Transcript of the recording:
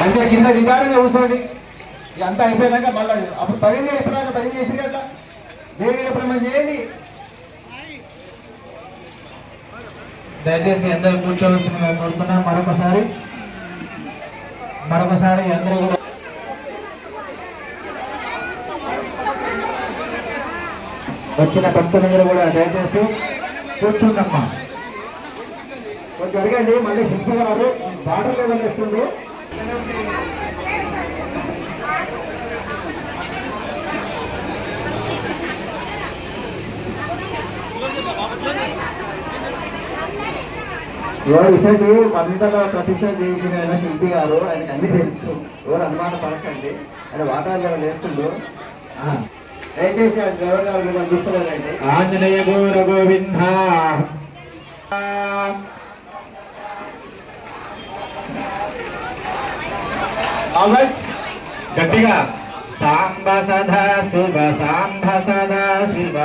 అంటే కింద నిదానంగా కూర్చోండి. అంతా అయిపోయినాక మళ్ళీ అప్పుడు పని అయిపోయినాక పని చేసి కదా దేవి ప్రమాణం చేయండి. దయచేసి అందరూ కూర్చోవలసిందిగా కోరుతున్నాం. మరొకసారి అందరూ కూడా వచ్చిన భక్తులందరూ కూడా దయచేసి కూర్చుందమ్మా. కొంచెం అడగండి. మళ్ళీ శిక్ష గారు బాటలో వెళ్ళేస్తుంది. ఎవరు ఇసండి మంతలో ప్రతిష్ట చేయించిన శిల్పి గారు, ఆయనకి అన్ని తెలుసు. ఎవరు అనుమాన పడకండి. ఆయన వాతావరణం వేస్తుండ్రు. దయచేసి ఆ డ్రైవర్ గారు చూసుకోలేదండి. ఆంజనేయ గోర గోవింద గట్టిగా సాంబ సదా శివ సాంబ సదా శివ